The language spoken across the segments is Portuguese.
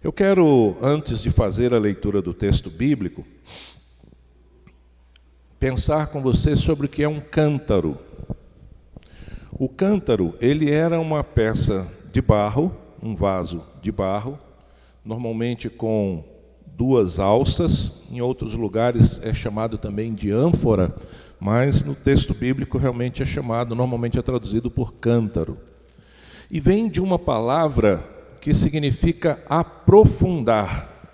Eu quero, antes de fazer a leitura do texto bíblico, pensar com você sobre o que é um cântaro. O cântaro, ele era uma peça de barro, um vaso de barro, normalmente com duas alças, em outros lugares é chamado também de ânfora, mas no texto bíblico realmente é chamado, normalmente é traduzido por cântaro. E vem de uma palavra que significa aprofundar.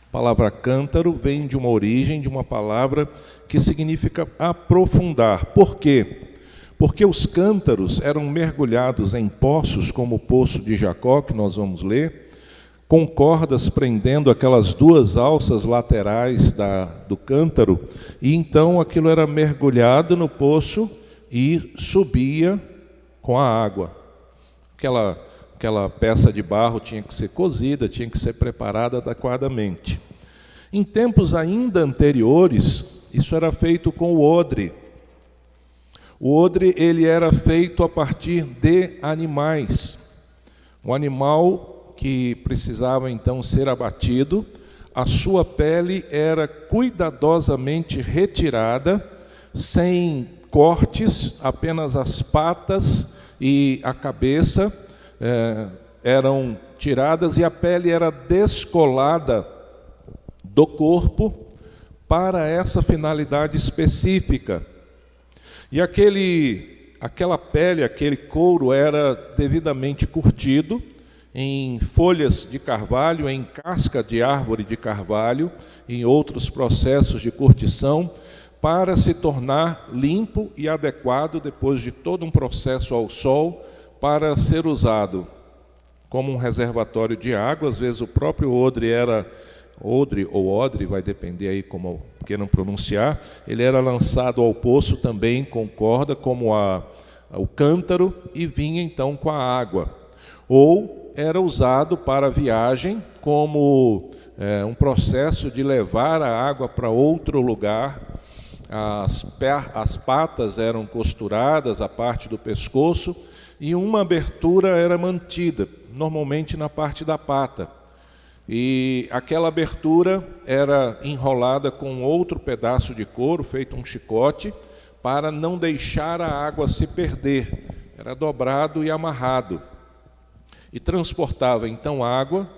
A palavra cântaro vem de uma origem, de uma palavra que significa aprofundar. Por quê? Porque os cântaros eram mergulhados em poços, como o poço de Jacó, que nós vamos ler, com cordas prendendo aquelas duas alças laterais do cântaro, e então aquilo era mergulhado no poço e subia com a água. Aquela peça de barro tinha que ser cozida, tinha que ser preparada adequadamente. Em tempos ainda anteriores, isso era feito com o odre. O odre, ele era feito a partir de animais. Um animal que precisava então ser abatido, a sua pele era cuidadosamente retirada, sem cortes, apenas as patas e a cabeça eram tiradas e a pele era descolada do corpo para essa finalidade específica. E aquela pele, aquele couro era devidamente curtido em folhas de carvalho, em casca de árvore de carvalho, em outros processos de curtição, para se tornar limpo e adequado depois de todo um processo ao sol, para ser usado como um reservatório de água. Às vezes o próprio odre era, odre ou odre, vai depender aí como queiram pronunciar, ele era lançado ao poço também com corda, como o cântaro, e vinha então com a água. Ou era usado para viagem, como um processo de levar a água para outro lugar. As patas eram costuradas, a parte do pescoço, e uma abertura era mantida, normalmente na parte da pata. E aquela abertura era enrolada com outro pedaço de couro, feito um chicote, para não deixar a água se perder. Era dobrado e amarrado. E transportava então água,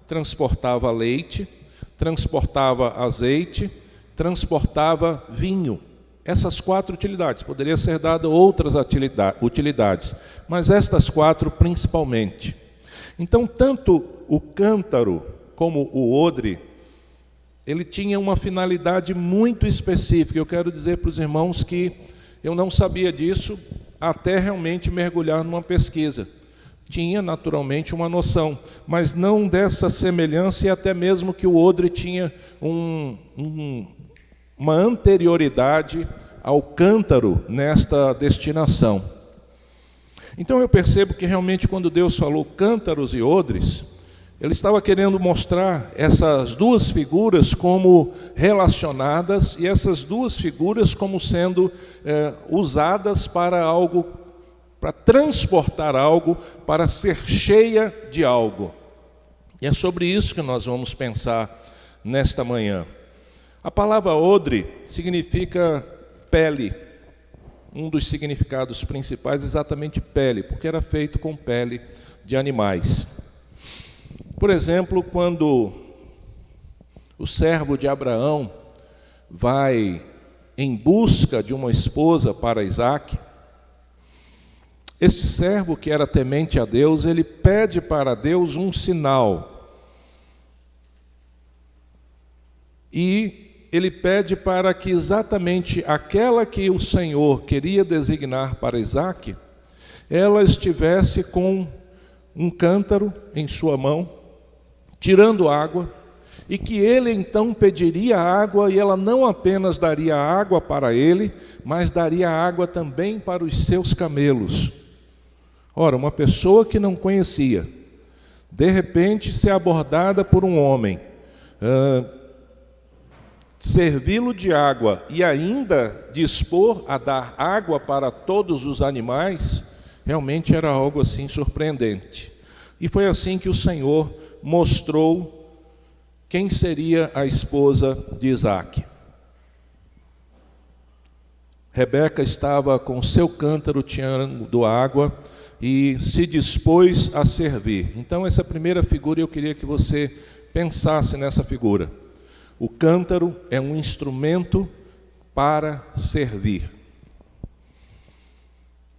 transportava leite, transportava azeite, transportava vinho. Essas 4 utilidades. Poderia ser dado outras utilidades, mas estas 4 principalmente. Então, tanto o cântaro como o odre, ele tinha uma finalidade muito específica. Eu quero dizer para os irmãos que eu não sabia disso até realmente mergulhar numa pesquisa. Tinha, naturalmente, uma noção, mas não dessa semelhança, e até mesmo que o odre tinha uma anterioridade ao cântaro nesta destinação. Então eu percebo que realmente quando Deus falou cântaros e odres, Ele estava querendo mostrar essas duas figuras como relacionadas, e essas duas figuras como sendo usadas para algo, para transportar algo, para ser cheia de algo. E é sobre isso que nós vamos pensar nesta manhã. A palavra odre significa pele. Um dos significados principais é exatamente pele, porque era feito com pele de animais. Por exemplo, quando o servo de Abraão vai em busca de uma esposa para Isaque, este servo, que era temente a Deus, ele pede para Deus um sinal. E ele pede para que exatamente aquela que o Senhor queria designar para Isaque, ela estivesse com um cântaro em sua mão, tirando água, e que ele então pediria água, e ela não apenas daria água para ele, mas daria água também para os seus camelos. Ora, uma pessoa que não conhecia, de repente ser abordada por um homem, servi-lo de água e ainda dispor a dar água para todos os animais, realmente era algo assim surpreendente. E foi assim que o Senhor mostrou quem seria a esposa de Isaque. Rebeca estava com seu cântaro tirando água e se dispôs a servir. Então, essa primeira figura, eu queria que você pensasse nessa figura. O cântaro é um instrumento para servir.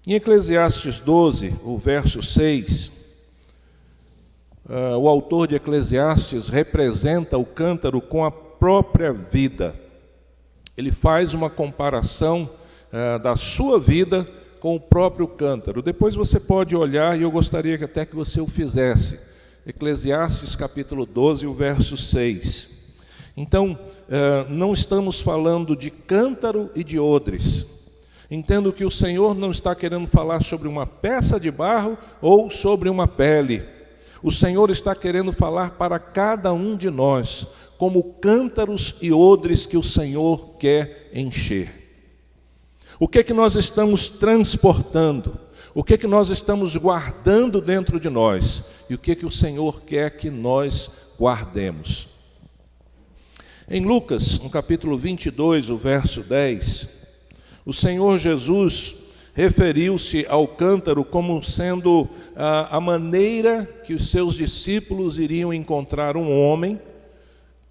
Em Eclesiastes 12, o verso 6, o autor de Eclesiastes representa o cântaro com a própria vida. Ele faz uma comparação da sua vida com o próprio cântaro. Depois você pode olhar, e eu gostaria que até que você o fizesse. Eclesiastes capítulo 12, o verso 6. Então, não estamos falando de cântaro e de odres. Entendo que o Senhor não está querendo falar sobre uma peça de barro ou sobre uma pele. O Senhor está querendo falar para cada um de nós, como cântaros e odres que o Senhor quer encher. O que é que nós estamos transportando? O que é que nós estamos guardando dentro de nós? E o que é que o Senhor quer que nós guardemos? Em Lucas, no capítulo 22, o verso 10, o Senhor Jesus referiu-se ao cântaro como sendo a maneira que os seus discípulos iriam encontrar um homem,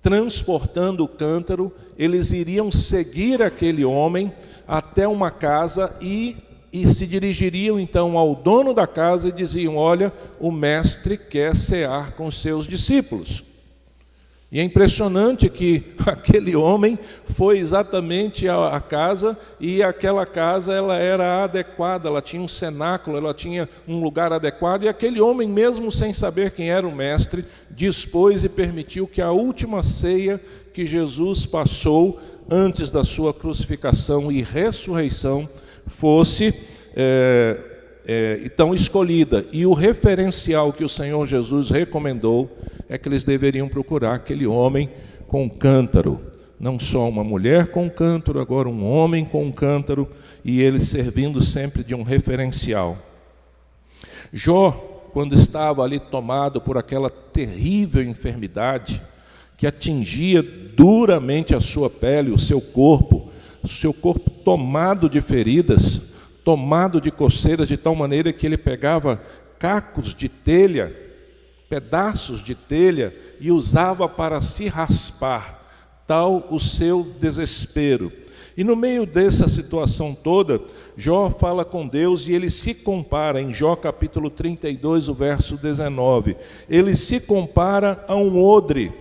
transportando o cântaro, eles iriam seguir aquele homem até uma casa e se dirigiriam então ao dono da casa e diziam: olha, o mestre quer cear com os seus discípulos. E é impressionante que aquele homem foi exatamente à casa, e aquela casa ela era adequada, ela tinha um cenáculo, ela tinha um lugar adequado, e aquele homem, mesmo sem saber quem era o mestre, dispôs e permitiu que a última ceia que Jesus passou antes da sua crucificação e ressurreição fosse então escolhida. E o referencial que o Senhor Jesus recomendou é que eles deveriam procurar aquele homem com um cântaro. Não só uma mulher com um cântaro, agora um homem com um cântaro, e ele servindo sempre de um referencial. Jó, quando estava ali tomado por aquela terrível enfermidade que atingia duramente a sua pele, o seu corpo tomado de feridas, tomado de coceiras, de tal maneira que ele pegava cacos de telha, pedaços de telha, e usava para se raspar, tal o seu desespero. E no meio dessa situação toda, Jó fala com Deus e ele se compara, em Jó capítulo 32, o verso 19, ele se compara a um odre.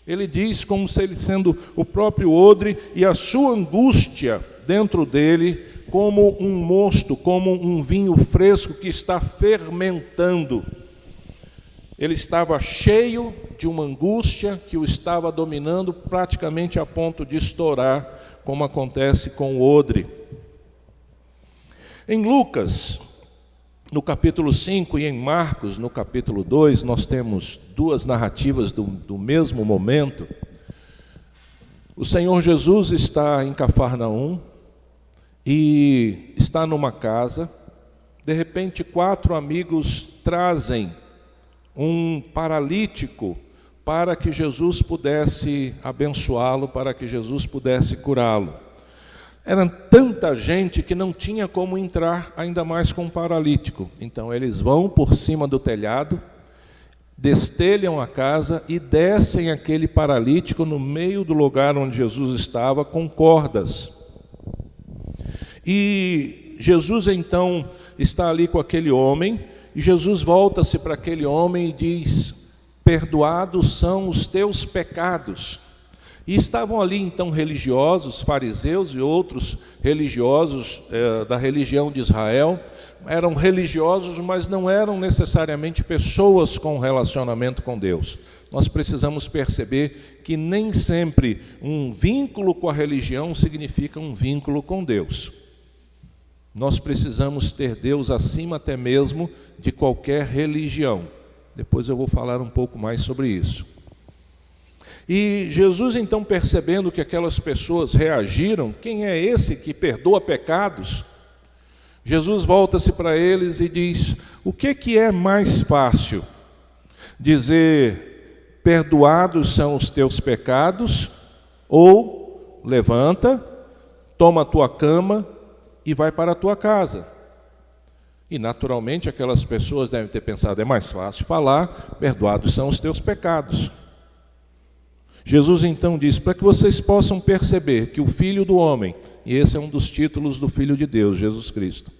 Ele diz como se ele sendo o próprio odre, e a sua angústia dentro dele como um mosto, como um vinho fresco que está fermentando. Ele estava cheio de uma angústia que o estava dominando, praticamente a ponto de estourar, como acontece com o odre. Em Lucas, no capítulo 5, e em Marcos, no capítulo 2, nós temos duas narrativas do mesmo momento. O Senhor Jesus está em Cafarnaum e está numa casa. De repente, 4 amigos trazem um paralítico para que Jesus pudesse abençoá-lo, para que Jesus pudesse curá-lo. Era tanta gente que não tinha como entrar, ainda mais com um paralítico. Então eles vão por cima do telhado, destelham a casa e descem aquele paralítico no meio do lugar onde Jesus estava, com cordas. E Jesus então está ali com aquele homem, e Jesus volta-se para aquele homem e diz: perdoados são os teus pecados. E estavam ali então religiosos, fariseus e outros religiosos da religião de Israel. Eram religiosos, mas não eram necessariamente pessoas com relacionamento com Deus. Nós precisamos perceber que nem sempre um vínculo com a religião significa um vínculo com Deus. Nós precisamos ter Deus acima até mesmo de qualquer religião. Depois eu vou falar um pouco mais sobre isso. E Jesus, então, percebendo que aquelas pessoas reagiram: quem é esse que perdoa pecados? Jesus volta-se para eles e diz: o que é mais fácil? dizer: perdoados são os teus pecados, ou levanta, toma a tua cama e vai para a tua casa. E naturalmente aquelas pessoas devem ter pensado: é mais fácil falar, perdoados são os teus pecados. Jesus então diz, para que vocês possam perceber que o Filho do Homem, e esse é um dos títulos do Filho de Deus, Jesus Cristo,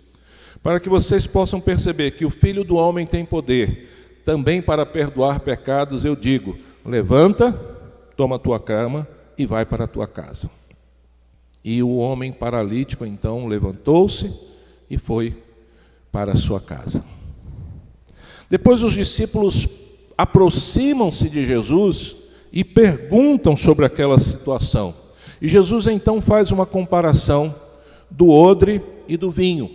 para que vocês possam perceber que o Filho do Homem tem poder também para perdoar pecados, eu digo: levanta, toma a tua cama e vai para a tua casa. E o homem paralítico então levantou-se e foi para a sua casa. Depois os discípulos aproximam-se de Jesus e perguntam sobre aquela situação. E Jesus então faz uma comparação do odre e do vinho.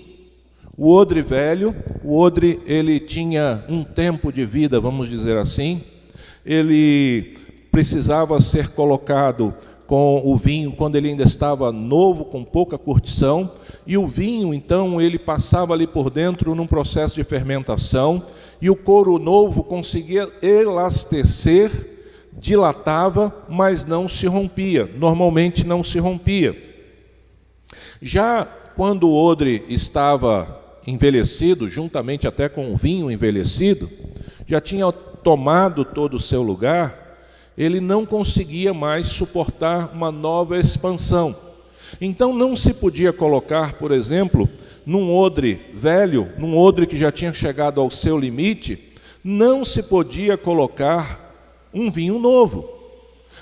O odre velho, o odre ele tinha um tempo de vida, vamos dizer assim, ele precisava ser colocado com o vinho quando ele ainda estava novo, com pouca curtição, e o vinho então ele passava ali por dentro num processo de fermentação, e o couro novo conseguia elastecer, dilatava, mas não se rompia, normalmente não se rompia. Já quando o odre estava envelhecido, juntamente até com o vinho envelhecido, já tinha tomado todo o seu lugar, ele não conseguia mais suportar uma nova expansão. Então não se podia colocar, por exemplo, num odre velho, num odre que já tinha chegado ao seu limite, não se podia colocar um vinho novo,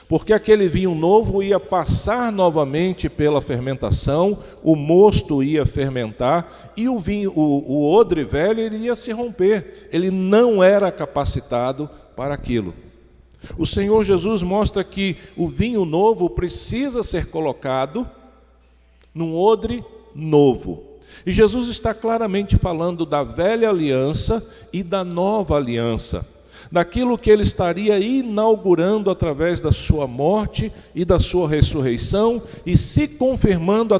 porque aquele vinho novo ia passar novamente pela fermentação, o mosto ia fermentar e o odre velho ele ia se romper, ele não era capacitado para aquilo. O Senhor Jesus mostra que o vinho novo precisa ser colocado num odre novo. E Jesus está claramente falando da velha aliança e da nova aliança, daquilo que ele estaria inaugurando através da sua morte e da sua ressurreição e se confirmando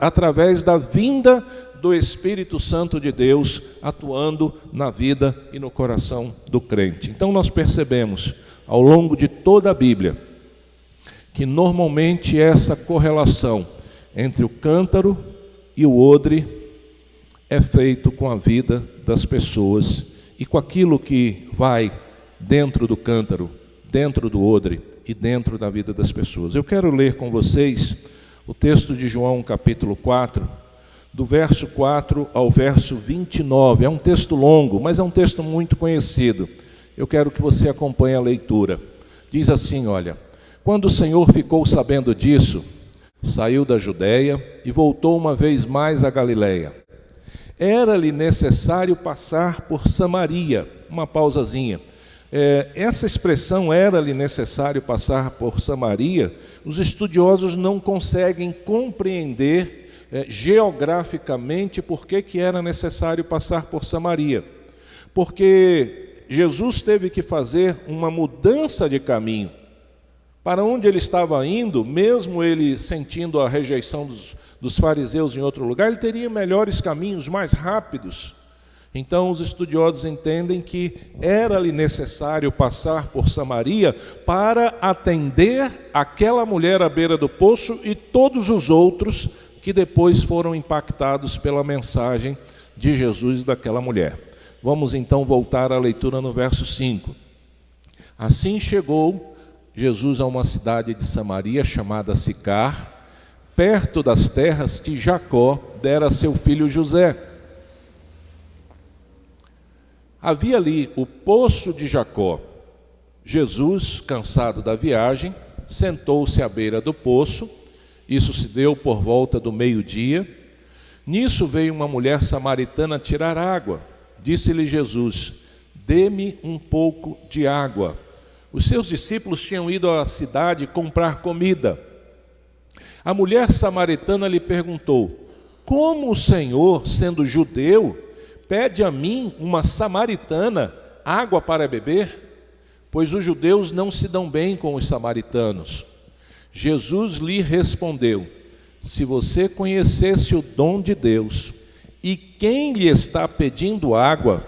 através da vinda do Espírito Santo de Deus atuando na vida e no coração do crente. Então nós percebemos ao longo de toda a Bíblia que normalmente essa correlação entre o cântaro e o odre é feito com a vida das pessoas e com aquilo que vai dentro do cântaro, dentro do odre e dentro da vida das pessoas. Eu quero ler com vocês o texto de João capítulo 4, do verso 4 ao verso 29. É um texto longo, mas é um texto muito conhecido. Eu quero que você acompanhe a leitura. Diz assim, olha: quando o Senhor ficou sabendo disso, saiu da Judeia e voltou uma vez mais a Galileia. Era-lhe necessário passar por Samaria. Uma pausazinha. Essa expressão, era-lhe necessário passar por Samaria, os estudiosos não conseguem compreender geograficamente por que era necessário passar por Samaria. Porque Jesus teve que fazer uma mudança de caminho. Para onde ele estava indo, mesmo ele sentindo a rejeição dos fariseus em outro lugar, ele teria melhores caminhos, mais rápidos. Então os estudiosos entendem que era-lhe necessário passar por Samaria para atender aquela mulher à beira do poço e todos os outros que depois foram impactados pela mensagem de Jesus e daquela mulher. Vamos então voltar à leitura no verso 5. Assim chegou Jesus a uma cidade de Samaria chamada Sicar, perto das terras que Jacó dera a seu filho José. Havia ali o poço de Jacó. Jesus, cansado da viagem, sentou-se à beira do poço. Isso se deu por volta do meio-dia. Nisso veio uma mulher samaritana tirar água. Disse-lhe Jesus: dê-me um pouco de água. Os seus discípulos tinham ido à cidade comprar comida. A mulher samaritana lhe perguntou: como o Senhor, sendo judeu, pede a mim, uma samaritana, água para beber? Pois os judeus não se dão bem com os samaritanos. Jesus lhe respondeu: se você conhecesse o dom de Deus e quem lhe está pedindo água,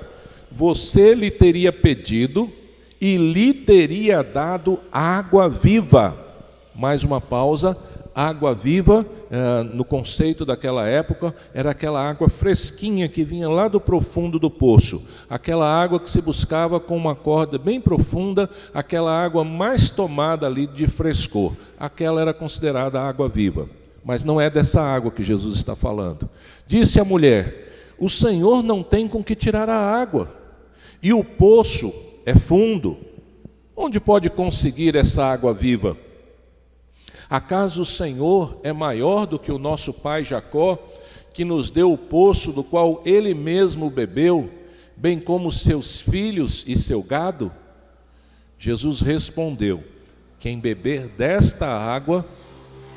você lhe teria pedido e lhe teria dado água viva. Mais uma pausa. Água viva, no conceito daquela época, era aquela água fresquinha que vinha lá do profundo do poço. Aquela água que se buscava com uma corda bem profunda, aquela água mais tomada ali de frescor. Aquela era considerada água viva. Mas não é dessa água que Jesus está falando. Disse a mulher: o Senhor não tem com que tirar a água, e o poço é fundo. Onde pode conseguir essa água viva? Acaso o Senhor é maior do que o nosso pai Jacó, que nos deu o poço do qual ele mesmo bebeu, bem como seus filhos e seu gado? Jesus respondeu: quem beber desta água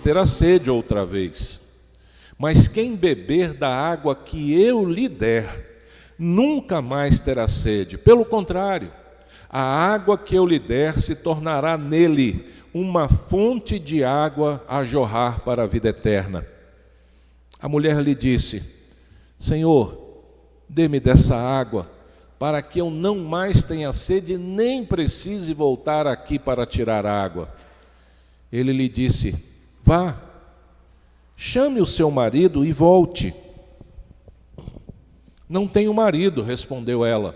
terá sede outra vez. Mas quem beber da água que eu lhe der, nunca mais terá sede. Pelo contrário, a água que eu lhe der se tornará nele uma fonte de água a jorrar para a vida eterna. A mulher lhe disse: Senhor, dê-me dessa água, para que eu não mais tenha sede, nem precise voltar aqui para tirar água. Ele lhe disse: vá, chame o seu marido e volte. Não tenho marido, respondeu ela.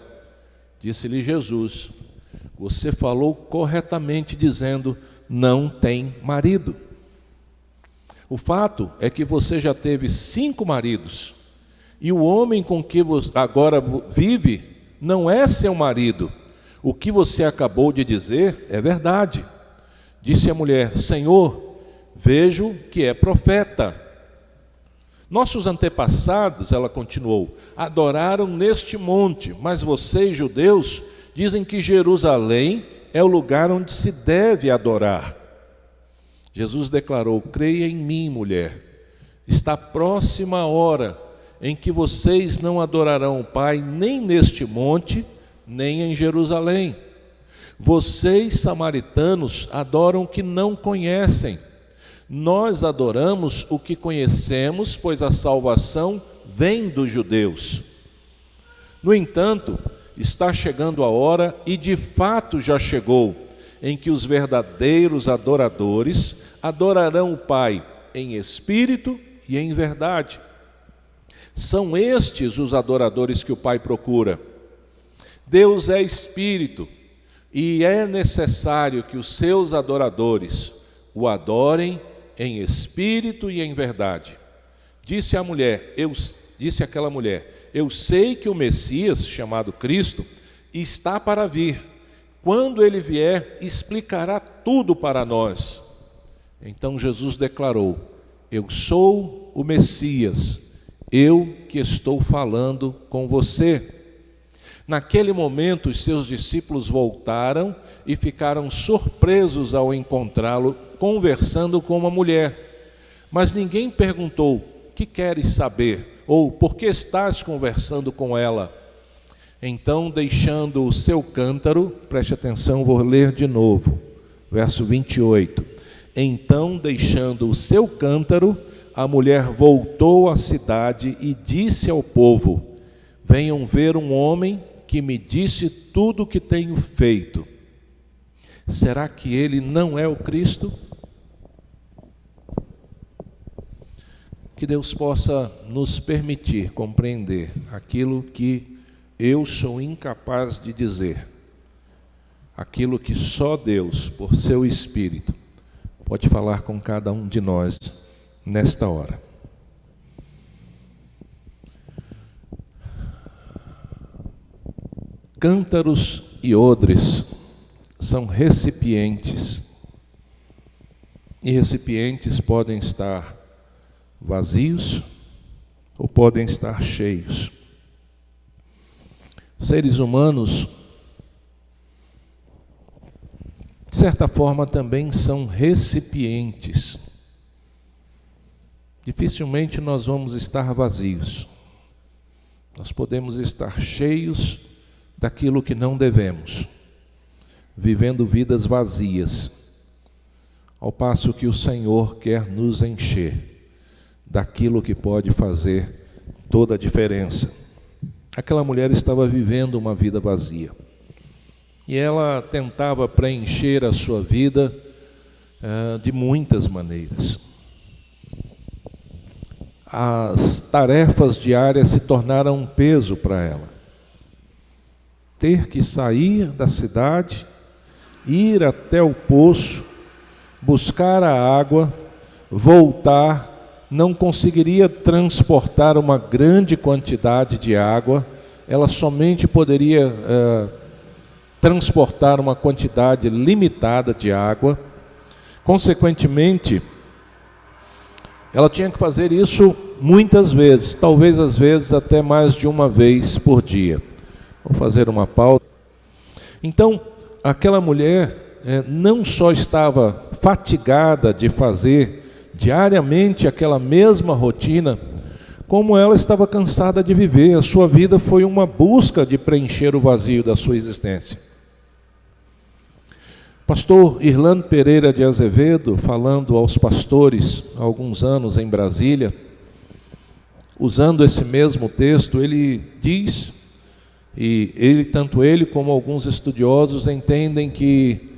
Disse-lhe Jesus: você falou corretamente dizendo, não tem marido. O fato é que você já teve 5 maridos, e o homem com que agora vive não é seu marido. O que você acabou de dizer é verdade. Disse a mulher: Senhor, vejo que é profeta. Nossos antepassados, ela continuou, adoraram neste monte, mas vocês, judeus, dizem que Jerusalém é o lugar onde se deve adorar. Jesus declarou: creia em mim, mulher, está próxima a hora em que vocês não adorarão o Pai nem neste monte, nem em Jerusalém. Vocês, samaritanos, adoram o que não conhecem. Nós adoramos o que conhecemos, pois a salvação vem dos judeus. No entanto, está chegando a hora, e de fato já chegou, em que os verdadeiros adoradores adorarão o Pai em espírito e em verdade. São estes os adoradores que o Pai procura. Deus é espírito, e é necessário que os seus adoradores o adorem em espírito e em verdade. Disse aquela mulher: eu sei que o Messias, chamado Cristo, está para vir. Quando ele vier, explicará tudo para nós. Então Jesus declarou: eu sou o Messias, eu que estou falando com você. Naquele momento, os seus discípulos voltaram e ficaram surpresos ao encontrá-lo conversando com uma mulher. Mas ninguém perguntou: que queres saber? Ou por que estás conversando com ela? Então, deixando o seu cântaro, preste atenção, vou ler de novo, verso 28. Então, deixando o seu cântaro, a mulher voltou à cidade e disse ao povo: venham ver um homem que me disse tudo o que tenho feito. Será que ele não é o Cristo? Que Deus possa nos permitir compreender aquilo que eu sou incapaz de dizer, aquilo que só Deus, por seu Espírito, pode falar com cada um de nós nesta hora. Cântaros e odres são recipientes, e recipientes podem estar vazios ou podem estar cheios. Seres humanos, de certa forma, também são recipientes. Dificilmente nós vamos estar vazios. Nós podemos estar cheios daquilo que não devemos, vivendo vidas vazias, ao passo que o Senhor quer nos encher daquilo que pode fazer toda a diferença. Aquela mulher estava vivendo uma vida vazia. E ela tentava preencher a sua vida de muitas maneiras. As tarefas diárias se tornaram um peso para ela. Ter que sair da cidade, ir até o poço, buscar a água, voltar, não conseguiria transportar uma grande quantidade de água, ela somente poderia transportar uma quantidade limitada de água. Consequentemente, ela tinha que fazer isso muitas vezes, talvez às vezes até mais de uma vez por dia. Vou fazer uma pausa. Então, aquela mulher não só estava fatigada de fazer diariamente aquela mesma rotina, como ela estava cansada de viver. A sua vida foi uma busca de preencher o vazio da sua existência. Pastor Irlando Pereira de Azevedo, falando aos pastores há alguns anos em Brasília, usando esse mesmo texto, ele diz, e tanto ele como alguns estudiosos entendem que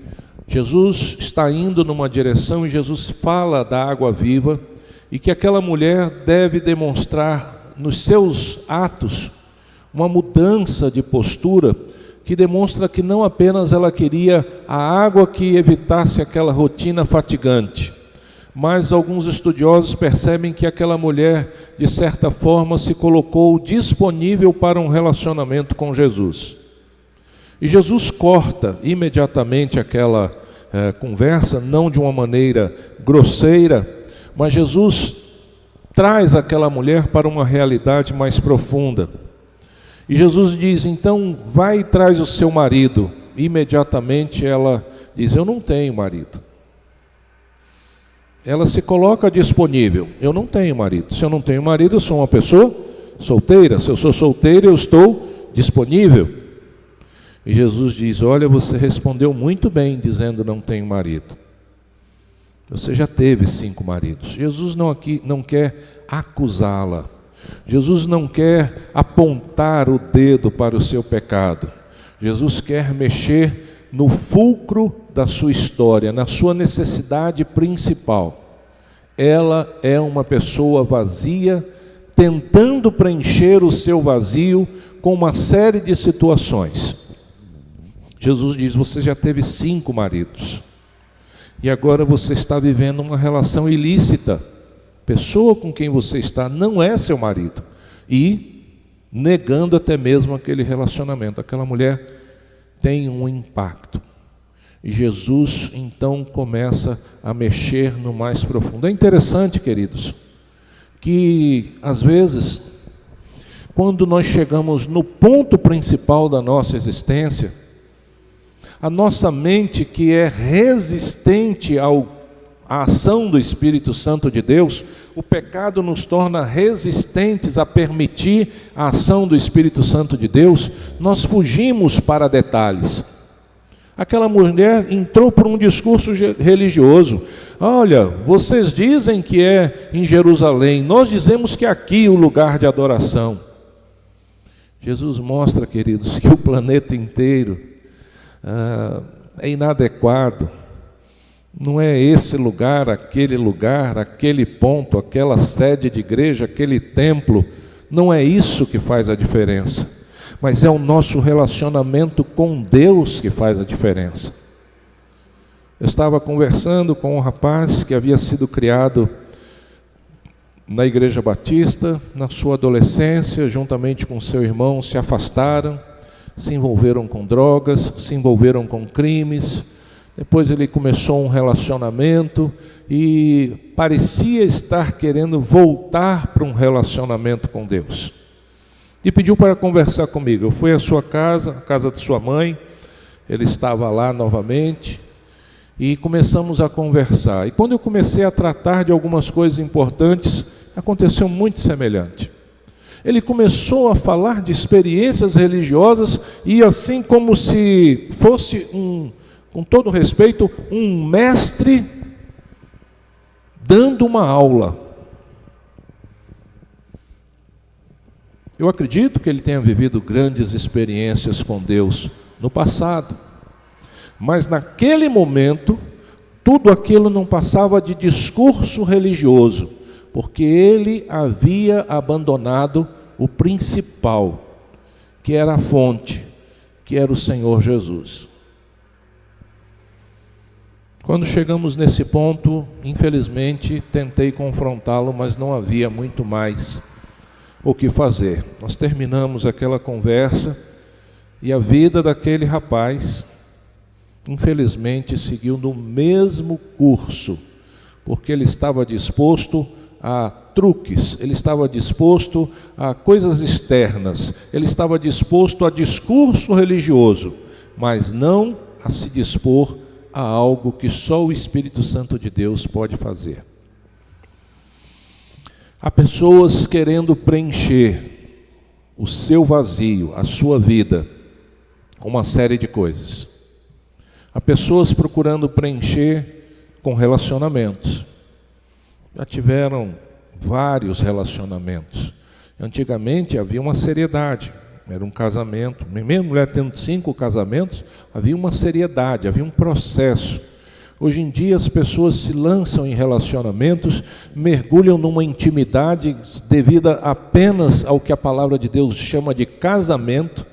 Jesus está indo numa direção e Jesus fala da água viva, e que aquela mulher deve demonstrar nos seus atos uma mudança de postura, que demonstra que não apenas ela queria a água que evitasse aquela rotina fatigante, mas alguns estudiosos percebem que aquela mulher, de certa forma, se colocou disponível para um relacionamento com Jesus. E Jesus corta imediatamente aquela conversa, não de uma maneira grosseira, mas Jesus traz aquela mulher para uma realidade mais profunda. E Jesus diz, então, vai e traz o seu marido. Imediatamente ela diz, eu não tenho marido. Ela se coloca disponível, eu não tenho marido. Se eu não tenho marido, eu sou uma pessoa solteira. Se eu sou solteira, eu estou disponível. E Jesus diz, olha, você respondeu muito bem dizendo não tenho marido. Você já teve 5 maridos. Jesus não quer acusá-la. Jesus não quer apontar o dedo para o seu pecado. Jesus quer mexer no fulcro da sua história, na sua necessidade principal. Ela é uma pessoa vazia, tentando preencher o seu vazio com uma série de situações. Jesus diz, você já teve 5 maridos. E agora você está vivendo uma relação ilícita. Pessoa com quem você está não é seu marido. E negando até mesmo aquele relacionamento. Aquela mulher tem um impacto. E Jesus então começa a mexer no mais profundo. É interessante, queridos, que às vezes, quando nós chegamos no ponto principal da nossa existência, a nossa mente, que é resistente à ação do Espírito Santo de Deus, o pecado nos torna resistentes a permitir a ação do Espírito Santo de Deus, nós fugimos para detalhes. Aquela mulher entrou por um discurso religioso. Olha, vocês dizem que é em Jerusalém, nós dizemos que é aqui o lugar de adoração. Jesus mostra, queridos, que o planeta inteiro é inadequado. Não é esse lugar, aquele ponto, aquela sede de igreja, aquele templo. Não é isso que faz a diferença. Mas é o nosso relacionamento com Deus que faz a diferença. Eu estava conversando com um rapaz que havia sido criado na Igreja Batista, na sua adolescência, juntamente com seu irmão, se afastaram, se envolveram com drogas, se envolveram com crimes. Depois ele começou um relacionamento e parecia estar querendo voltar para um relacionamento com Deus. E pediu para conversar comigo. Eu fui à sua casa, a casa de sua mãe, ele estava lá novamente, e começamos a conversar. E quando eu comecei a tratar de algumas coisas importantes, aconteceu muito semelhante. Ele começou a falar de experiências religiosas, e assim como se fosse com todo respeito, um mestre dando uma aula. Eu acredito que ele tenha vivido grandes experiências com Deus no passado, Mas naquele momento, tudo aquilo não passava de discurso religioso, porque ele havia abandonado o principal, que era a fonte, que era o Senhor Jesus. Quando chegamos nesse ponto, infelizmente, tentei confrontá-lo, mas não havia muito mais o que fazer. Nós terminamos aquela conversa e a vida daquele rapaz, infelizmente, seguiu no mesmo curso, porque ele estava disposto a truques, ele estava disposto a coisas externas, ele estava disposto a discurso religioso, mas não a se dispor a algo que só o Espírito Santo de Deus pode fazer. Há pessoas querendo preencher o seu vazio, a sua vida, com uma série de coisas. Há pessoas procurando preencher com relacionamentos. Já tiveram vários relacionamentos. Antigamente havia uma seriedade, era um casamento. Mesmo mulher tendo 5 casamentos, havia uma seriedade, havia um processo. Hoje em dia as pessoas se lançam em relacionamentos, mergulham numa intimidade devida apenas ao que a palavra de Deus chama de casamento.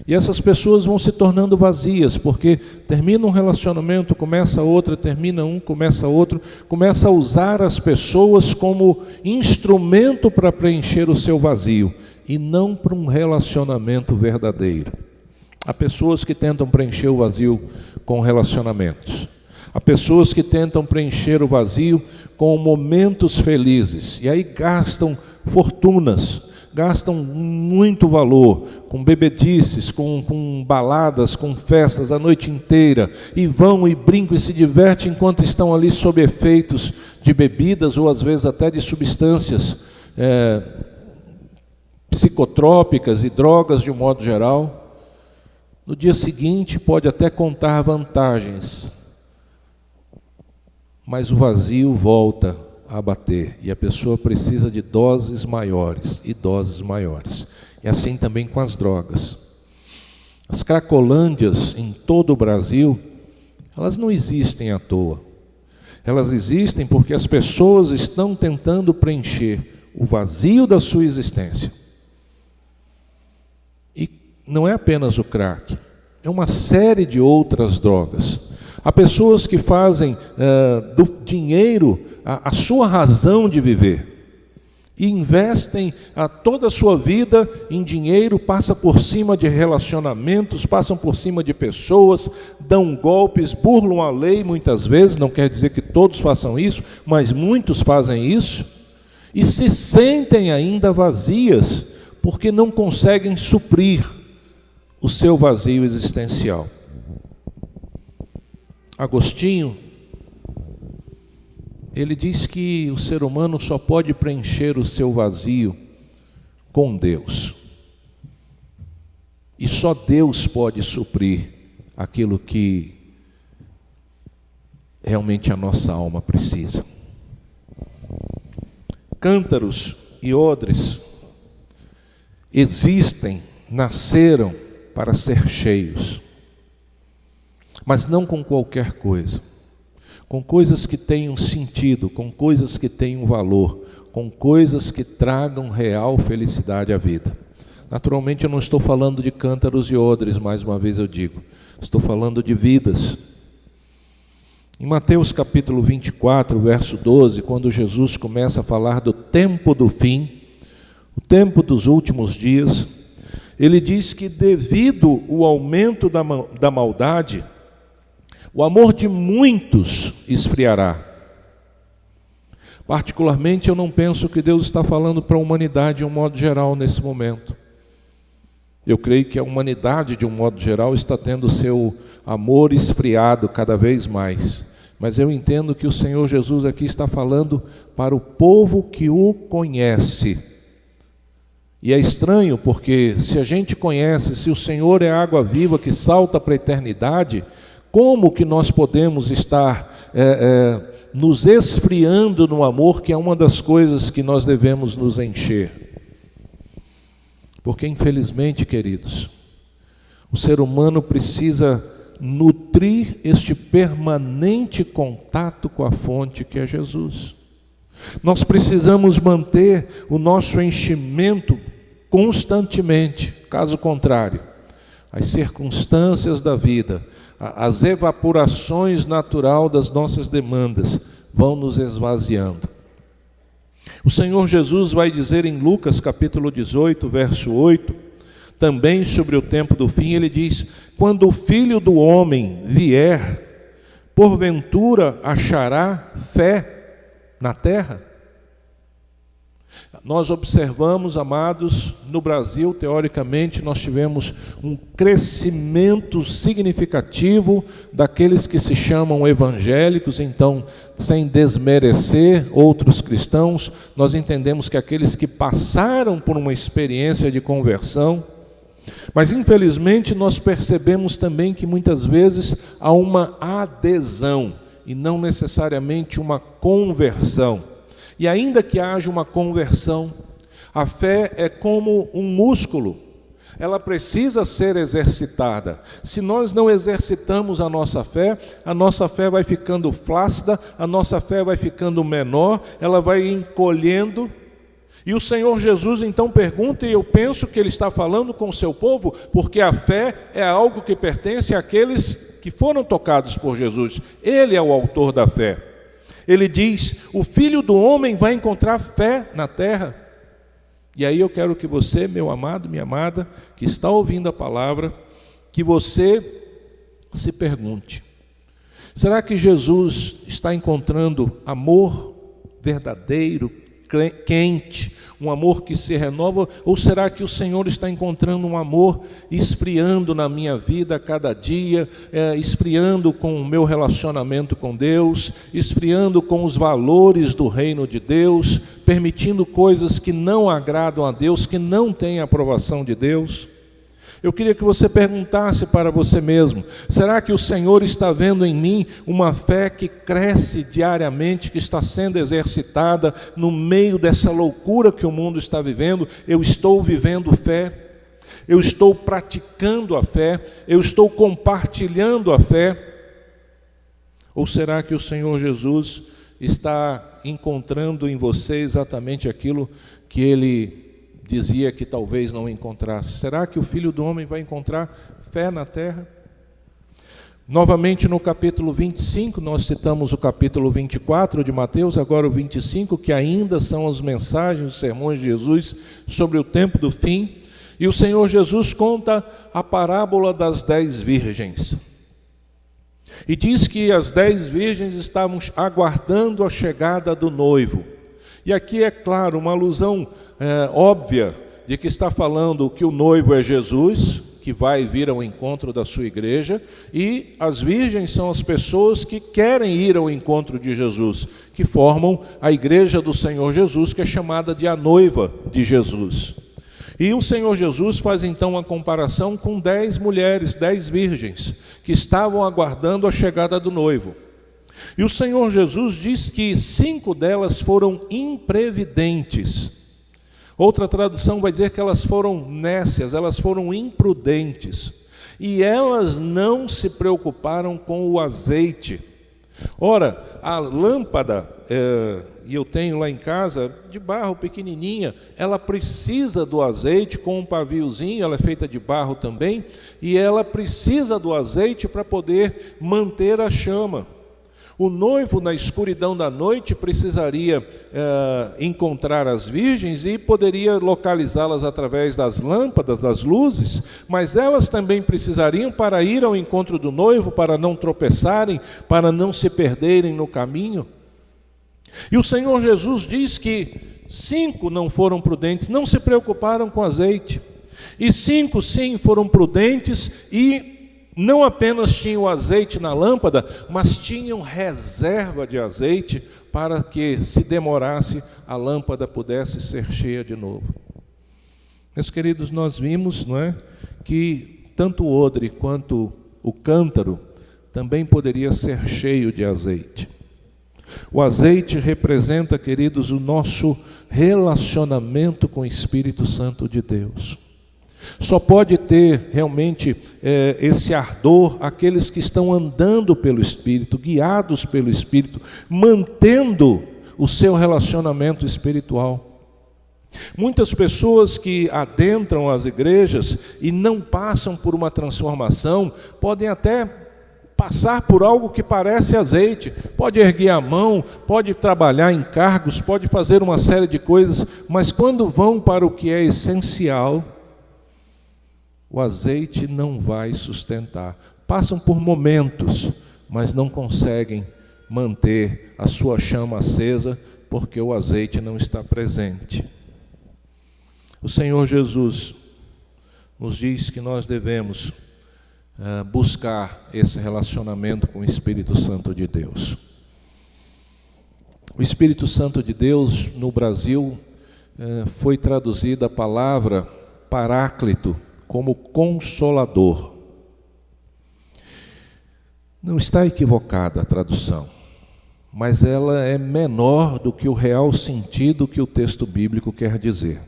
E essas pessoas vão se tornando vazias, porque termina um relacionamento, começa outro, termina um, começa outro, começa a usar as pessoas como instrumento para preencher o seu vazio, e não para um relacionamento verdadeiro. Há pessoas que tentam preencher o vazio com relacionamentos. Há pessoas que tentam preencher o vazio com momentos felizes, e aí gastam fortunas, gastam muito valor, com bebedices, com baladas, com festas a noite inteira, e vão e brincam e se divertem enquanto estão ali sob efeitos de bebidas, ou às vezes até de substâncias psicotrópicas e drogas de um modo geral. No dia seguinte pode até contar vantagens, mas o vazio volta a bater, e a pessoa precisa de doses maiores e doses maiores. E assim também com as drogas. As cracolândias em todo o Brasil, elas não existem à toa. Elas existem porque as pessoas estão tentando preencher o vazio da sua existência. E não é apenas o crack, é uma série de outras drogas. Há pessoas que fazem do dinheiro a sua razão de viver, e investem toda a sua vida em dinheiro, passam por cima de relacionamentos, passam por cima de pessoas, dão golpes, burlam a lei muitas vezes, não quer dizer que todos façam isso, mas muitos fazem isso, e se sentem ainda vazias, porque não conseguem suprir o seu vazio existencial. Agostinho, ele diz que o ser humano só pode preencher o seu vazio com Deus. E só Deus pode suprir aquilo que realmente a nossa alma precisa. Cântaros e odres existem, nasceram para ser cheios, mas não com qualquer coisa. Com coisas que tenham sentido, com coisas que tenham valor, com coisas que tragam real felicidade à vida. Naturalmente eu não estou falando de cântaros e odres, mais uma vez eu digo, estou falando de vidas. Em Mateus capítulo 24, verso 12, quando Jesus começa a falar do tempo do fim, o tempo dos últimos dias, ele diz que devido ao aumento da maldade, o amor de muitos esfriará. Particularmente, eu não penso que Deus está falando para a humanidade de um modo geral nesse momento. Eu creio que a humanidade, de um modo geral, está tendo seu amor esfriado cada vez mais. Mas eu entendo que o Senhor Jesus aqui está falando para o povo que o conhece. E é estranho porque se a gente conhece, se o Senhor é a água viva que salta para a eternidade, como que nós podemos estar nos esfriando no amor, que é uma das coisas que nós devemos nos encher? Porque, infelizmente, queridos, o ser humano precisa nutrir este permanente contato com a fonte que é Jesus. Nós precisamos manter o nosso enchimento constantemente, caso contrário, as circunstâncias da vida, as evaporações naturais das nossas demandas vão nos esvaziando. O Senhor Jesus vai dizer em Lucas capítulo 18, verso 8, também sobre o tempo do fim, ele diz: quando o Filho do Homem vier, porventura achará fé na terra? Nós observamos, amados, no Brasil, teoricamente, nós tivemos um crescimento significativo daqueles que se chamam evangélicos. Então, sem desmerecer outros cristãos, nós entendemos que aqueles que passaram por uma experiência de conversão, mas infelizmente nós percebemos também que muitas vezes há uma adesão e não necessariamente uma conversão. E ainda que haja uma conversão, a fé é como um músculo, ela precisa ser exercitada. Se nós não exercitamos a nossa fé vai ficando flácida, a nossa fé vai ficando menor, ela vai encolhendo. E o Senhor Jesus então pergunta, e eu penso que Ele está falando com o seu povo, porque a fé é algo que pertence àqueles que foram tocados por Jesus. Ele é o autor da fé. Ele diz: o Filho do Homem vai encontrar fé na terra. E aí eu quero que você, meu amado, minha amada, que está ouvindo a palavra, que você se pergunte: será que Jesus está encontrando amor verdadeiro, quente, um amor que se renova, ou será que o Senhor está encontrando um amor esfriando na minha vida a cada dia, esfriando com o meu relacionamento com Deus, esfriando com os valores do reino de Deus, permitindo coisas que não agradam a Deus, que não têm a aprovação de Deus? Eu queria que você perguntasse para você mesmo: será que o Senhor está vendo em mim uma fé que cresce diariamente, que está sendo exercitada no meio dessa loucura que o mundo está vivendo? Eu estou vivendo fé, eu estou praticando a fé, eu estou compartilhando a fé? Ou será que o Senhor Jesus está encontrando em você exatamente aquilo que Ele dizia que talvez não encontrasse? Será que o Filho do Homem vai encontrar fé na terra? Novamente no capítulo 25, nós citamos o capítulo 24 de Mateus, agora o 25, que ainda são as mensagens, os sermões de Jesus sobre o tempo do fim. E o Senhor Jesus conta a parábola das 10 virgens. E diz que as 10 virgens estavam aguardando a chegada do noivo. E aqui é claro, uma alusão óbvia de que está falando que o noivo é Jesus, que vai vir ao encontro da sua igreja, e as virgens são as pessoas que querem ir ao encontro de Jesus, que formam a igreja do Senhor Jesus, que é chamada de a noiva de Jesus. E o Senhor Jesus faz então uma comparação com 10 mulheres, 10 virgens, que estavam aguardando a chegada do noivo. E o Senhor Jesus diz que 5 delas foram imprevidentes. Outra tradução vai dizer que elas foram nécias, elas foram imprudentes. E elas não se preocuparam com o azeite. Ora, a lâmpada, e eu tenho lá em casa, de barro pequenininha, ela precisa do azeite com um paviozinho, ela é feita de barro também, e ela precisa do azeite para poder manter a chama. O noivo, na escuridão da noite, precisaria encontrar as virgens e poderia localizá-las através das lâmpadas, das luzes, mas elas também precisariam, para ir ao encontro do noivo, para não tropeçarem, para não se perderem no caminho. E o Senhor Jesus diz que 5 não foram prudentes, não se preocuparam com azeite, e 5 sim foram prudentes e não apenas tinham azeite na lâmpada, mas tinham reserva de azeite para que, se demorasse, a lâmpada pudesse ser cheia de novo. Meus queridos, nós vimos, não é, que tanto o odre quanto o cântaro também poderia ser cheio de azeite. O azeite representa, queridos, o nosso relacionamento com o Espírito Santo de Deus. Só pode ter realmente esse ardor aqueles que estão andando pelo Espírito, guiados pelo Espírito, mantendo o seu relacionamento espiritual. Muitas pessoas que adentram as igrejas e não passam por uma transformação, podem até passar por algo que parece azeite, pode erguer a mão, pode trabalhar em cargos, pode fazer uma série de coisas, mas quando vão para o que é essencial, o azeite não vai sustentar. Passam por momentos, mas não conseguem manter a sua chama acesa, porque o azeite não está presente. O Senhor Jesus nos diz que nós devemos buscar esse relacionamento com o Espírito Santo de Deus. O Espírito Santo de Deus, no Brasil, foi traduzida a palavra Paráclito como Consolador. Não está equivocada a tradução, mas ela é menor do que o real sentido que o texto bíblico quer dizer.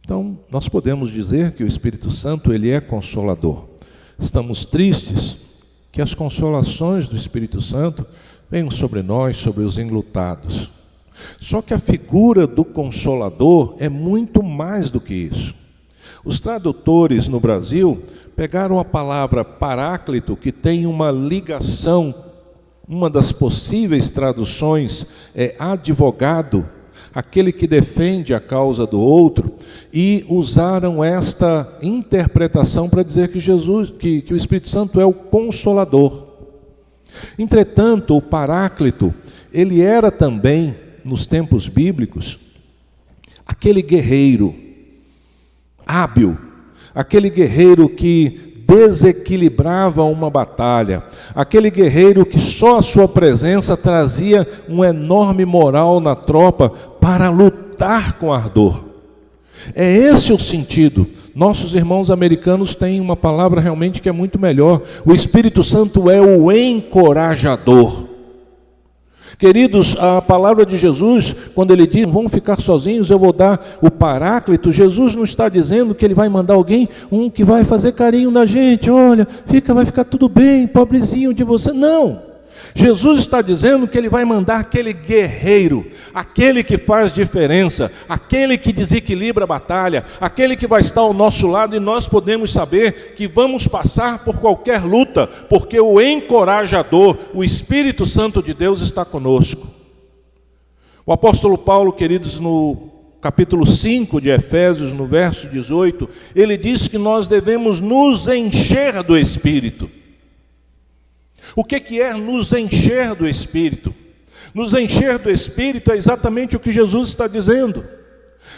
Então, nós podemos dizer que o Espírito Santo, ele é consolador. Estamos tristes que as consolações do Espírito Santo venham sobre nós, sobre os enlutados. Só que a figura do Consolador é muito mais do que isso. Os tradutores no Brasil pegaram a palavra Paráclito, que tem uma ligação, uma das possíveis traduções é advogado, aquele que defende a causa do outro, e usaram esta interpretação para dizer que que o Espírito Santo é o Consolador. Entretanto, o Paráclito, ele era também, nos tempos bíblicos, aquele guerreiro hábil, aquele guerreiro que desequilibrava uma batalha, aquele guerreiro que só a sua presença trazia um enorme moral na tropa para lutar com ardor. É esse o sentido. Nossos irmãos americanos têm uma palavra realmente que é muito melhor. O Espírito Santo é o encorajador. Queridos, a palavra de Jesus, quando ele diz, vão ficar sozinhos, eu vou dar o Paráclito, Jesus não está dizendo que ele vai mandar alguém, que vai fazer carinho na gente, olha, vai ficar tudo bem, pobrezinho de você. Não! Jesus está dizendo que ele vai mandar aquele guerreiro, aquele que faz diferença, aquele que desequilibra a batalha, aquele que vai estar ao nosso lado, e nós podemos saber que vamos passar por qualquer luta, porque o encorajador, o Espírito Santo de Deus está conosco. O apóstolo Paulo, queridos, no capítulo 5 de Efésios, no verso 18, ele diz que nós devemos nos encher do Espírito. O que é nos encher do Espírito? Nos encher do Espírito é exatamente o que Jesus está dizendo.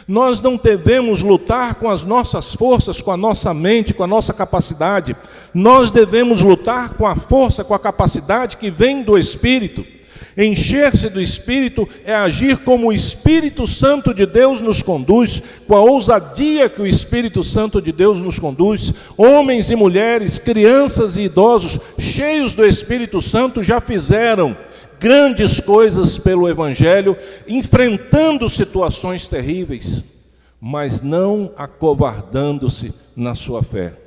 Nós não devemos lutar com as nossas forças, com a nossa mente, com a nossa capacidade. Nós devemos lutar com a força, com a capacidade que vem do Espírito. Encher-se do Espírito é agir como o Espírito Santo de Deus nos conduz, com a ousadia que o Espírito Santo de Deus nos conduz. Homens e mulheres, crianças e idosos, cheios do Espírito Santo, já fizeram grandes coisas pelo Evangelho, enfrentando situações terríveis, mas não acovardando-se na sua fé.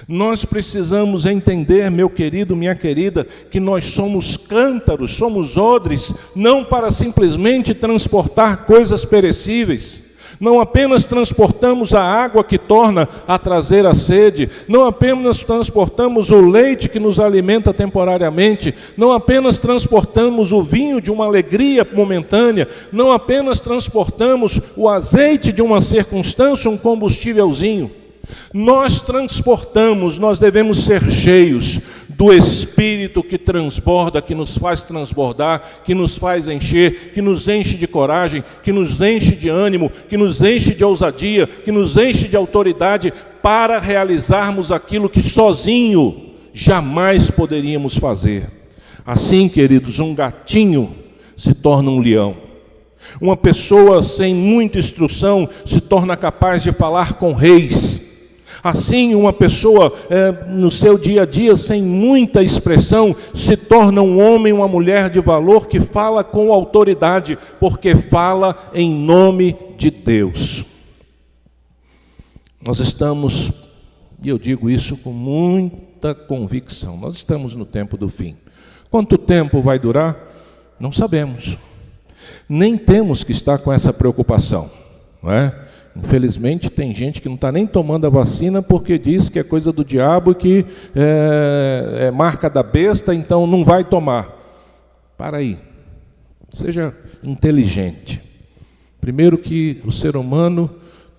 Nós precisamos entender, meu querido, minha querida, que nós somos cântaros, somos odres, não para simplesmente transportar coisas perecíveis. Não apenas transportamos a água que torna a trazer a sede, não apenas transportamos o leite que nos alimenta temporariamente, não apenas transportamos o vinho de uma alegria momentânea, não apenas transportamos o azeite de uma circunstância, um combustívelzinho. Nós transportamos, nós devemos ser cheios do Espírito que transborda, que nos faz transbordar, que nos faz encher, que nos enche de coragem, que nos enche de ânimo, que nos enche de ousadia, que nos enche de autoridade para realizarmos aquilo que sozinho jamais poderíamos fazer. Assim, queridos, um gatinho se torna um leão. Uma pessoa sem muita instrução se torna capaz de falar com reis. Assim, uma pessoa no seu dia a dia, sem muita expressão, se torna um homem, uma mulher de valor que fala com autoridade, porque fala em nome de Deus. Nós estamos, e eu digo isso com muita convicção, nós estamos no tempo do fim. Quanto tempo vai durar? Não sabemos. Nem temos que estar com essa preocupação, não é? Infelizmente tem gente que não está nem tomando a vacina porque diz que é coisa do diabo e que é marca da besta, então não vai tomar. Para aí, seja inteligente. Primeiro que o ser humano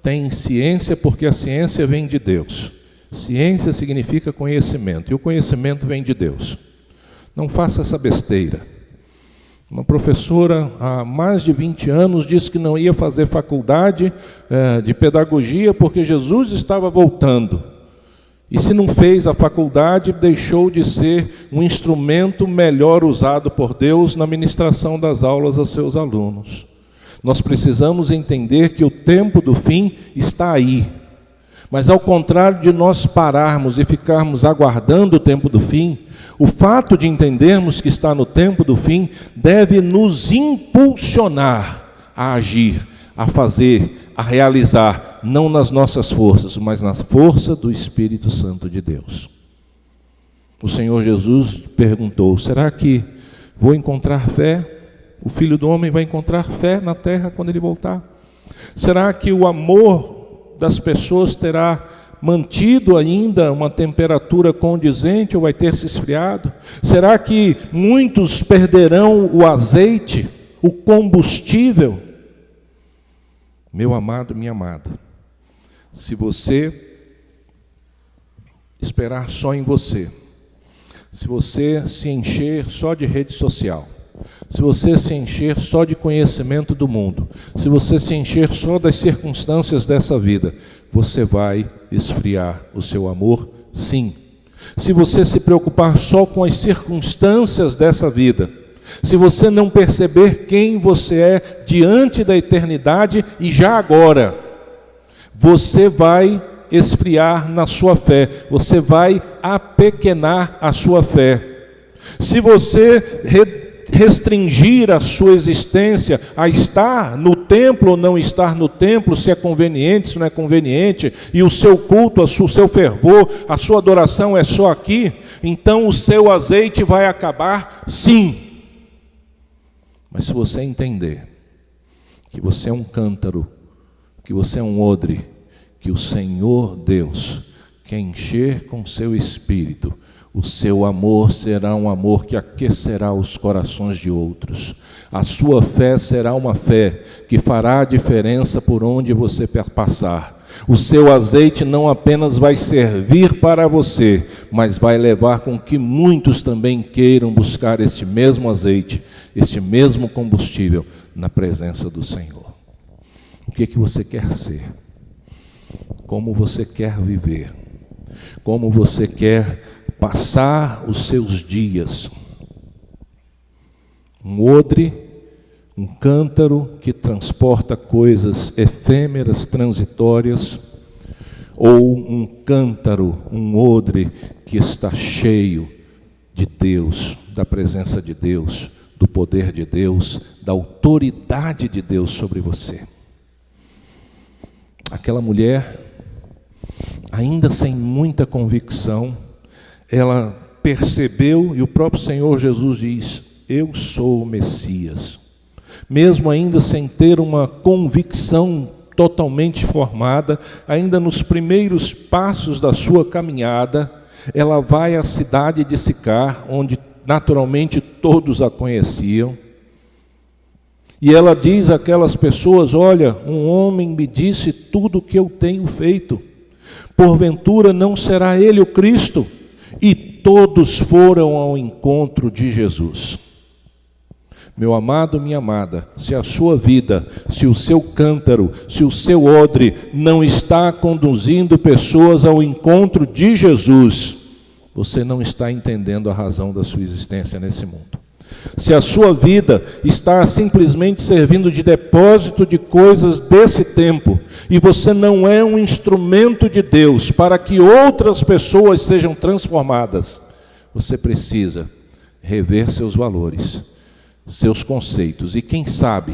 tem ciência porque a ciência vem de Deus. Ciência significa conhecimento, e o conhecimento vem de Deus. Não faça essa besteira. Uma professora, há mais de 20 anos, disse que não ia fazer faculdade de pedagogia porque Jesus estava voltando. E se não fez a faculdade, deixou de ser um instrumento melhor usado por Deus na ministração das aulas aos seus alunos. Nós precisamos entender que o tempo do fim está aí. Mas ao contrário de nós pararmos e ficarmos aguardando o tempo do fim, o fato de entendermos que está no tempo do fim deve nos impulsionar a agir, a fazer, a realizar, não nas nossas forças, mas na força do Espírito Santo de Deus. O Senhor Jesus perguntou: será que vou encontrar fé? O Filho do Homem vai encontrar fé na terra quando ele voltar? Será que o amor das pessoas terá mantido ainda uma temperatura condizente ou vai ter se esfriado? Será que muitos perderão o azeite, o combustível? Meu amado, minha amada, se você esperar só em você, se você se encher só de rede social, se você se encher só de conhecimento do mundo, se você se encher só das circunstâncias dessa vida, você vai esfriar o seu amor, sim. Se você se preocupar só com as circunstâncias dessa vida, se você não perceber quem você é diante da eternidade e já agora, você vai esfriar na sua fé, você vai apequenar a sua fé. Se você restringir a sua existência a estar no templo ou não estar no templo, se é conveniente, se não é conveniente, e o seu culto, o seu fervor, a sua adoração é só aqui, então o seu azeite vai acabar, sim. Mas se você entender que você é um cântaro, que você é um odre, que o Senhor Deus quer encher com seu Espírito, o seu amor será um amor que aquecerá os corações de outros. A sua fé será uma fé que fará a diferença por onde você passar. O seu azeite não apenas vai servir para você, mas vai levar com que muitos também queiram buscar este mesmo azeite, este mesmo combustível na presença do Senhor. O que você quer ser? Como você quer viver? Como você quer passar os seus dias? Um odre, um cântaro que transporta coisas efêmeras, transitórias, ou um cântaro, um odre que está cheio de Deus, da presença de Deus, do poder de Deus, da autoridade de Deus sobre você. Aquela mulher, ainda sem muita convicção, ela percebeu, e o próprio Senhor Jesus diz: eu sou o Messias. Mesmo ainda sem ter uma convicção totalmente formada, ainda nos primeiros passos da sua caminhada, ela vai à cidade de Sicar, onde naturalmente todos a conheciam, e ela diz àquelas pessoas: olha, um homem me disse tudo o que eu tenho feito, porventura não será ele o Cristo? E todos foram ao encontro de Jesus. Meu amado, minha amada, se a sua vida, se o seu cântaro, se o seu odre não está conduzindo pessoas ao encontro de Jesus, você não está entendendo a razão da sua existência nesse mundo. Se a sua vida está simplesmente servindo de depósito de coisas desse tempo, e você não é um instrumento de Deus para que outras pessoas sejam transformadas, você precisa rever seus valores, seus conceitos, e quem sabe,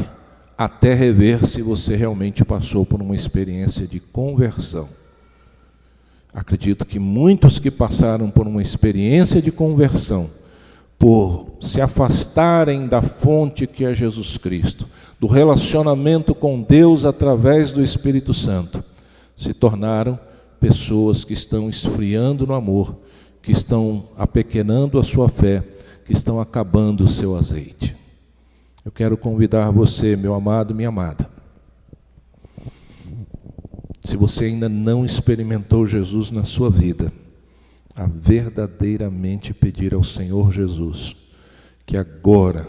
até rever se você realmente passou por uma experiência de conversão. Acredito que muitos que passaram por uma experiência de conversão, por se afastarem da fonte que é Jesus Cristo, do relacionamento com Deus através do Espírito Santo, se tornaram pessoas que estão esfriando no amor, que estão apequenando a sua fé, que estão acabando o seu azeite. Eu quero convidar você, meu amado, minha amada. Se você ainda não experimentou Jesus na sua vida, a verdadeiramente pedir ao Senhor Jesus que agora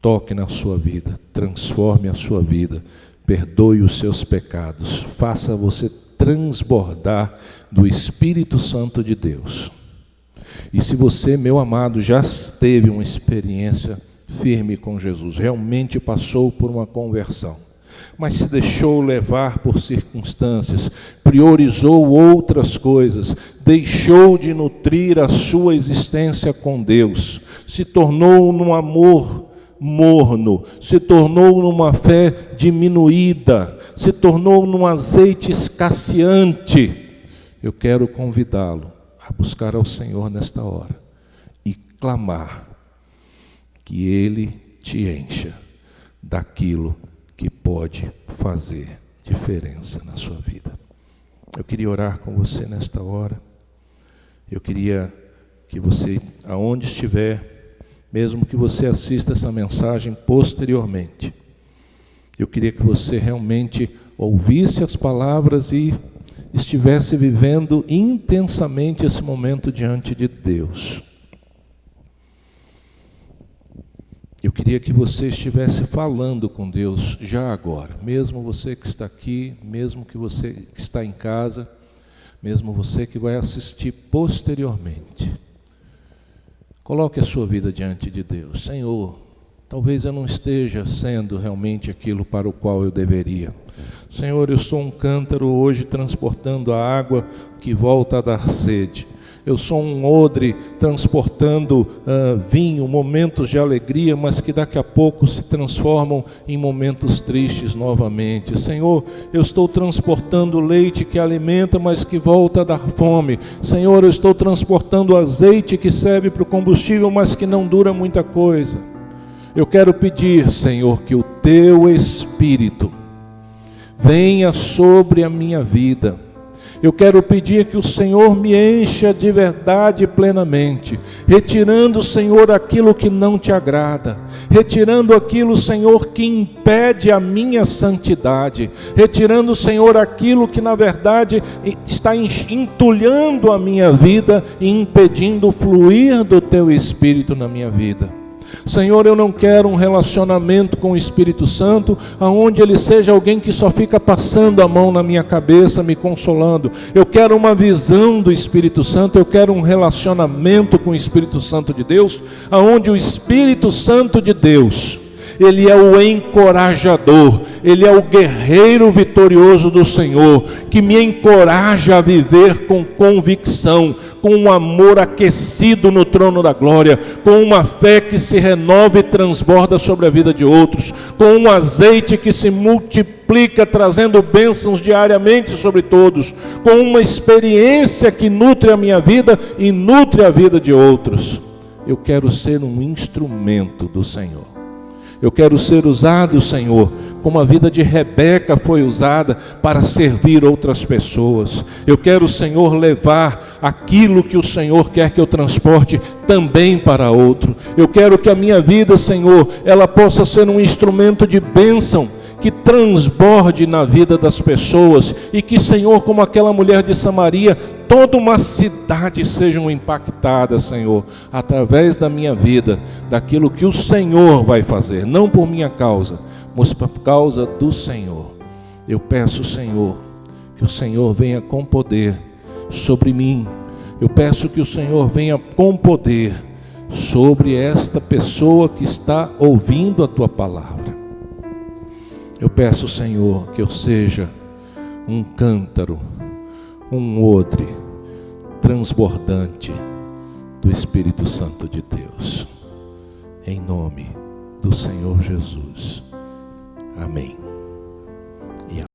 toque na sua vida, transforme a sua vida, perdoe os seus pecados, faça você transbordar do Espírito Santo de Deus. E se você, meu amado, já teve uma experiência firme com Jesus, realmente passou por uma conversão, mas se deixou levar por circunstâncias, priorizou outras coisas, deixou de nutrir a sua existência com Deus, se tornou num amor morno, se tornou numa fé diminuída, se tornou num azeite escasseante, eu quero convidá-lo a buscar ao Senhor nesta hora e clamar que Ele te encha daquilo que pode fazer diferença na sua vida. Eu queria orar com você nesta hora. Eu queria que você, aonde estiver, mesmo que você assista essa mensagem posteriormente, eu queria que você realmente ouvisse as palavras e estivesse vivendo intensamente esse momento diante de Deus. Eu queria que você estivesse falando com Deus já agora, mesmo você que está aqui, mesmo que você que está em casa, mesmo você que vai assistir posteriormente. Coloque a sua vida diante de Deus. Senhor, talvez eu não esteja sendo realmente aquilo para o qual eu deveria. Senhor, eu sou um cântaro hoje transportando a água que volta a dar sede. Eu sou um odre transportando vinho, momentos de alegria, mas que daqui a pouco se transformam em momentos tristes novamente. Senhor, eu estou transportando leite que alimenta, mas que volta a dar fome. Senhor, eu estou transportando azeite que serve para o combustível, mas que não dura muita coisa. Eu quero pedir, Senhor, que o Teu Espírito venha sobre a minha vida. Eu quero pedir que o Senhor me encha de verdade plenamente, retirando, Senhor, aquilo que não te agrada, retirando aquilo, Senhor, que impede a minha santidade, retirando, Senhor, aquilo que na verdade está entulhando a minha vida e impedindo o fluir do Teu Espírito na minha vida. Senhor, eu não quero um relacionamento com o Espírito Santo, onde Ele seja alguém que só fica passando a mão na minha cabeça, me consolando. Eu quero uma visão do Espírito Santo, eu quero um relacionamento com o Espírito Santo de Deus, onde o Espírito Santo de Deus, Ele é o encorajador, Ele é o guerreiro vitorioso do Senhor, que me encoraja a viver com convicção, com um amor aquecido no trono da glória, com uma fé que se renova e transborda sobre a vida de outros, com um azeite que se multiplica, trazendo bênçãos diariamente sobre todos, com uma experiência que nutre a minha vida e nutre a vida de outros. Eu quero ser um instrumento do Senhor. Eu quero ser usado, Senhor, como a vida de Rebeca foi usada para servir outras pessoas. Eu quero, Senhor, levar aquilo que o Senhor quer que eu transporte também para outro. Eu quero que a minha vida, Senhor, ela possa ser um instrumento de bênção, que transborde na vida das pessoas e que, Senhor, como aquela mulher de Samaria, toda uma cidade sejam impactadas, Senhor, através da minha vida, daquilo que o Senhor vai fazer, não por minha causa, mas por causa do Senhor. Eu peço, Senhor, que o Senhor venha com poder sobre mim. Eu peço que o Senhor venha com poder sobre esta pessoa que está ouvindo a Tua palavra. Eu peço, Senhor, que eu seja um cântaro, um odre transbordante do Espírito Santo de Deus. Em nome do Senhor Jesus. Amém.